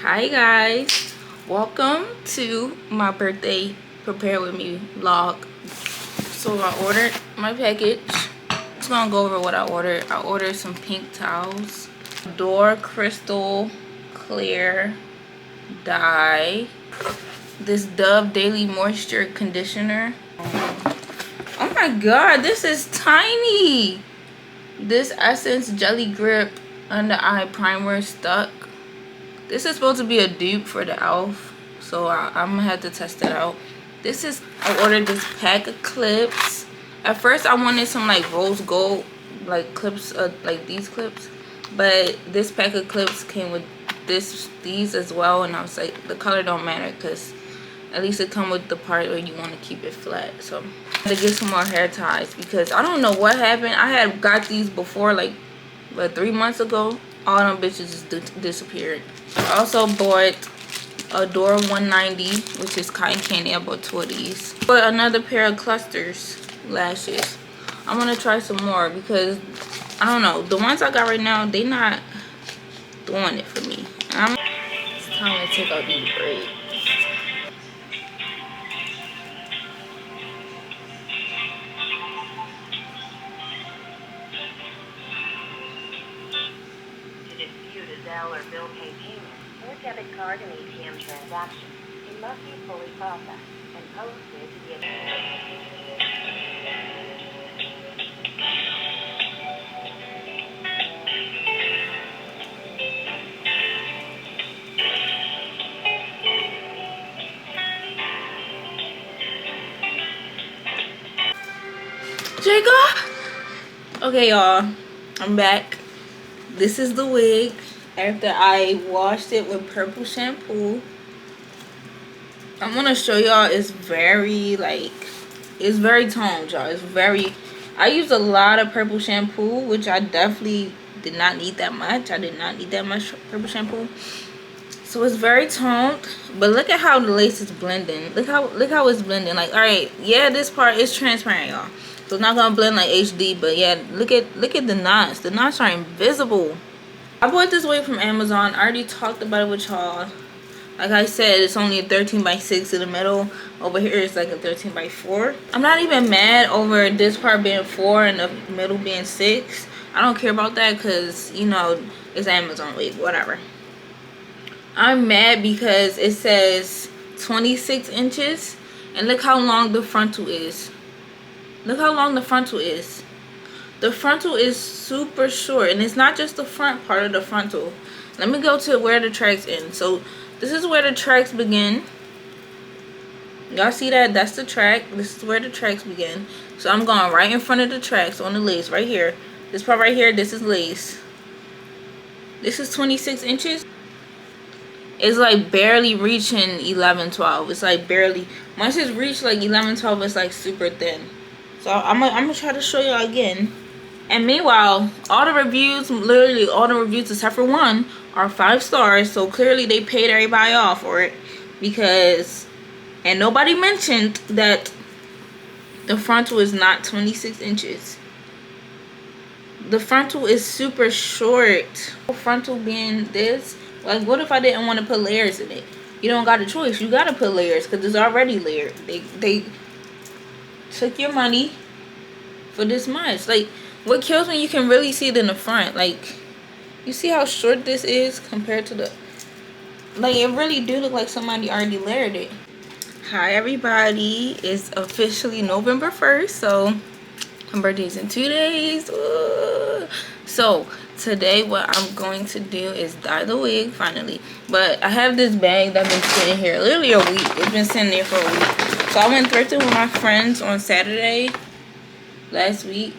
Hi guys, welcome to my birthday prepare with me vlog. So I ordered my package. Just gonna go over what I ordered. I ordered some pink towels, door crystal clear dye, this Dove daily moisture conditioner. Oh my god, this is tiny. This Essence jelly grip under eye primer stuck. This is supposed to be a dupe for the elf, so I'm gonna have to test it out. I ordered this pack of clips. At first I wanted some like rose gold like clips, like these clips, but this pack of clips came with these as well, and I was like, the color don't matter because at least it come with the part where you want to keep it flat. So I had to get some more hair ties because I don't know what happened. I had got these before, like 3 months ago. All them bitches just disappeared. I also bought a Door 190, which is cotton candy. I bought 2 of these. But another pair of clusters lashes. I'm gonna try some more because I don't know, the ones I got right now, they not doing it for me. It's time to take out these braids. Or bill pay payment or debit card and ATM transaction, it must be fully processed and posted to the Jacob! Okay, y'all, I'm back. This is the wig after I washed it with purple shampoo. I'm gonna show y'all. It's very toned, y'all. I used a lot of purple shampoo, which I definitely did not need that much. I did not need that much purple shampoo. So it's very toned, but look at how the lace is blending. Look how it's blending. Like, all right, yeah, this part is transparent, y'all. So it's not gonna blend like HD, but yeah, look at the knots. The knots are invisible. I bought this wig from Amazon. I already talked about it with y'all. Like I said, it's only a 13 by 6 in the middle. Over here it's like a 13 by 4. I'm not even mad over this part being 4 and the middle being 6. I don't care about that because, you know, it's Amazon wig, whatever. I'm mad because it says 26 inches. And look how long the frontal is. Look how long the frontal is. The frontal is super short, and it's not just the front part of the frontal. Let me go to where the tracks end. So this is where the tracks begin. Y'all see that? That's the track. This is where the tracks begin. So I'm going right in front of the tracks on the lace right here. This part right here, this is lace. This is 26 inches. It's like barely reaching 11, 12. It's like barely. Once it's reached like 11, 12, it's like super thin. So I'm gonna try to show y'all again. And meanwhile, all the reviews, literally all the reviews except for one, are 5 stars. So clearly they paid everybody off for it. Because, and nobody mentioned that the frontal is not 26 inches. The frontal is super short. The frontal being this, like what if I didn't want to put layers in it? You don't got a choice. You got to put layers because it's already layered. They took your money for this much. Like, what kills me, you can really see it in the front. Like, you see how short this is compared to the, like, it really do look like somebody already layered it. Hi everybody, it's officially November 1st, so my birthday's in 2 days. So today what I'm going to do is dye the wig finally. But I have this bag that's been sitting here literally a week. It's been sitting there for a week. So I went thrifting with my friends on Saturday last week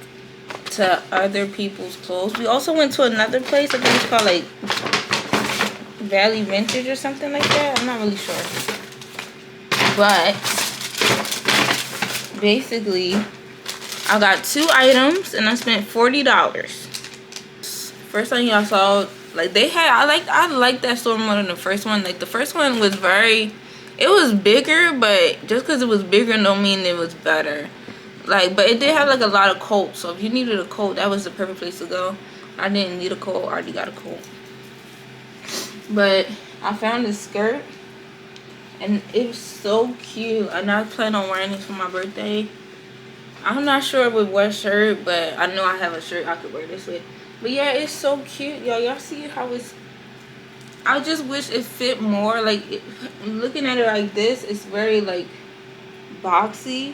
to other people's clothes. We also went to another place. I think it's called like Valley Vintage or something like that. I'm not really sure. But basically, I got 2 items and I spent $40. First thing y'all saw, like they had, I like that store more than the first one. Like the first one was it was bigger, but just because it was bigger don't mean it was better. Like, but it did have like a lot of coats, so if you needed a coat, that was the perfect place to go. I didn't need a coat, I already got a coat. But I found this skirt and it's so cute, and I plan on wearing this for my birthday. I'm not sure with what shirt, but I know I have a shirt I could wear this with. But yeah, it's so cute, y'all. Y'all see how it's, I just wish it fit more. Like looking at it like this, it's very like boxy.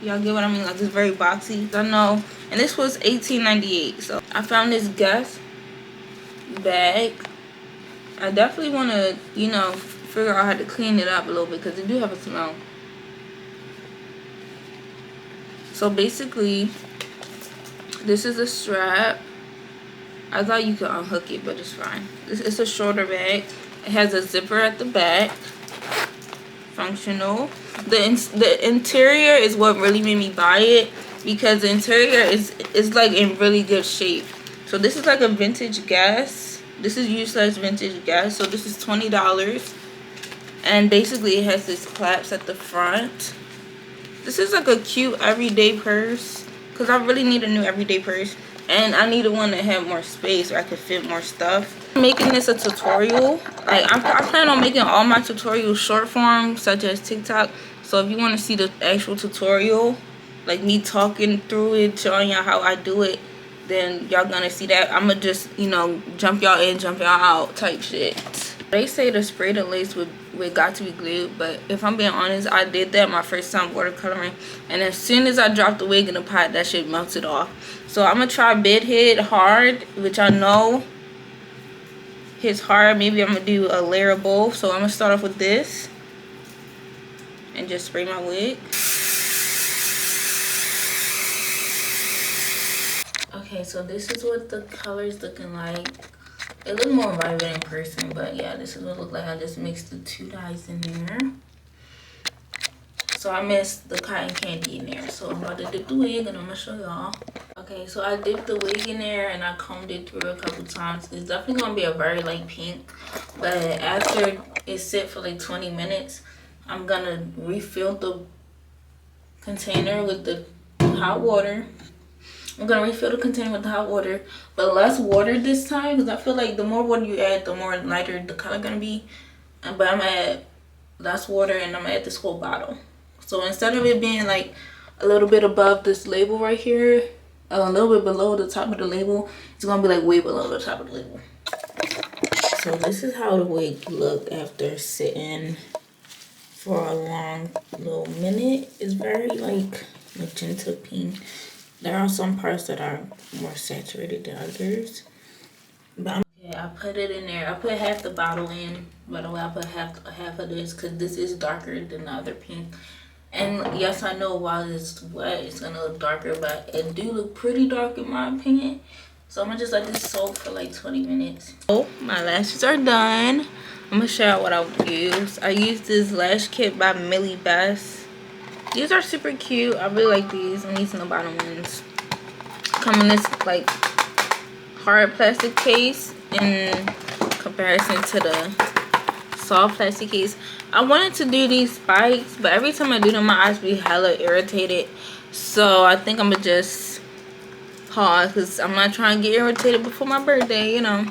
Y'all get what I mean? Like it's very boxy. I know. And this was $18.98. So I found this Guess bag. I definitely want to, you know, figure out how to clean it up a little bit because it do have a smell. So basically, this is a strap. I thought you could unhook it, but it's fine. It's a shorter bag. It has a zipper at the back. Functional. The interior is what really made me buy it, because the interior is like in really good shape. So this is like a vintage Guess. This is useless vintage Guess. So this is $20, and basically it has this clasp at the front. This is like a cute everyday purse, because I really need a new everyday purse, and I needed one that had more space where I could fit more stuff. I'm making this a tutorial. Like I plan on making all my tutorials short form, such as TikTok. So if you want to see the actual tutorial, like me talking through it, showing y'all how I do it, then y'all gonna see that. I'm gonna just, you know, jump y'all in, jump y'all out type shit. They say to spray the lace with got to be glued, but if I'm being honest, I did that my first time watercoloring, and as soon as I dropped the wig in the pot, that shit melted off. So I'm gonna try Bed Hit Hard, which I know hits hard. Maybe I'm gonna do a layer of both. So I'm gonna start off with this and just spray my wig. Okay, so this is what the color's looking like. It looked more vibrant in person, but yeah, this is what it looked like. I just mixed the two dyes in there. So I mixed the cotton candy in there. So I'm about to dip the wig, and I'm gonna show y'all. Okay, so I dipped the wig in there and I combed it through a couple times. It's definitely gonna be a very light pink, but after it sit for like 20 minutes, I'm gonna refill the container with the hot water. I'm gonna refill the container with the hot water, but less water this time, because I feel like the more water you add, the more lighter the color gonna be. But I'm gonna add less water, and I'm gonna add this whole bottle. So instead of it being like a little bit above this label right here, a little bit below the top of the label, it's gonna be like way below the top of the label. So this is how the wig looked after sitting for a long little minute. It's very like magenta pink. There are some parts that are more saturated than others. But yeah, I put it in there. I put half the bottle in. By the way, I put half of this because this is darker than the other pink. And yes, I know while it's wet, it's gonna look darker, but it do look pretty dark in my opinion. So I'm gonna just let this soak for like 20 minutes. Oh, my lashes are done. I'm gonna show you what I use. I use this lash kit by Millie Best. These are super cute. I really like these. I'm using the bottom ones. Come in this like hard plastic case in comparison to the soft plastic case. I wanted to do these spikes, but every time I do them, my eyes be hella irritated. So I think I'm gonna just pause, because I'm not trying to get irritated before my birthday, you know.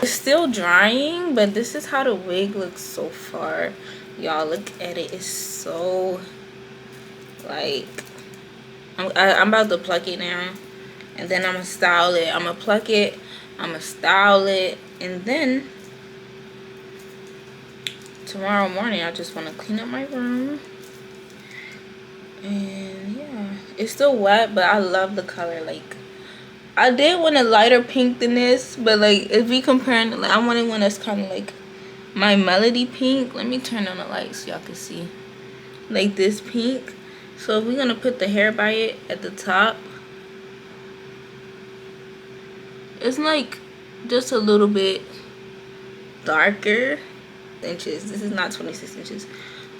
It's still drying, but this is how the wig looks so far. Y'all look at it. It's so like, I'm about to pluck it now, and then I'm gonna style it. I'm gonna pluck it, I'm gonna style it, and then tomorrow morning I just want to clean up my room. And yeah, it's still wet, but I love the color. Like, I did want a lighter pink than this, but like if we comparing, like, I wanted one that's kind of like my melody pink. Let me turn on the lights so y'all can see, like this pink. So we're gonna put the hair by it at the top. It's like just a little bit darker inches. This is not 26 inches,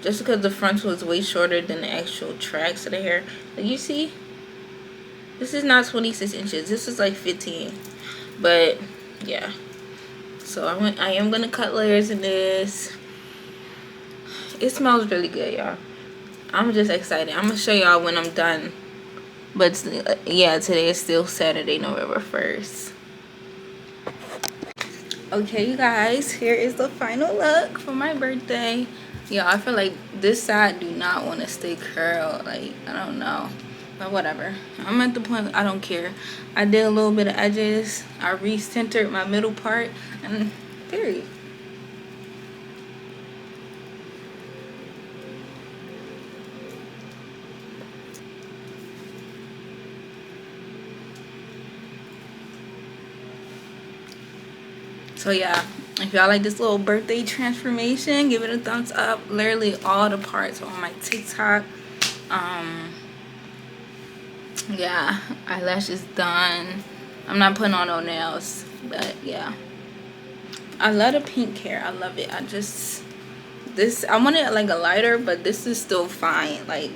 just because the front was way shorter than the actual tracks of the hair. Like, you see, this is not 26 inches. This is like 15. But yeah, so I am gonna cut layers in this. It smells really good, y'all. I'm just excited. I'm gonna show y'all when I'm done. But yeah, today is still Saturday, November 1st. Okay, you guys, here is the final look for my birthday. Yeah, I feel like this side do not want to stay curled. Like, I don't know. But whatever. I'm at the point I don't care. I did a little bit of edges. I re-centered my middle part. And period. So yeah, if y'all like this little birthday transformation, give it a thumbs up. Literally all the parts on my TikTok. Yeah, eyelash is done. I'm not putting on no nails, but yeah. I love the pink hair. I love it. I want it like a lighter, but this is still fine. Like,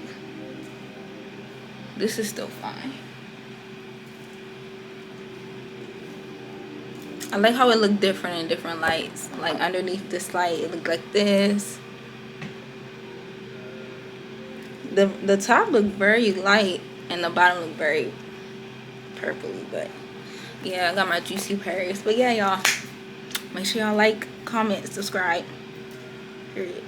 this is still fine. I like how it looked different in different lights. Like underneath this light, it looked like this. The top looked very light and the bottom looked very purpley. But yeah, I got my juicy berries. But yeah, y'all, make sure y'all like, comment, subscribe. Period.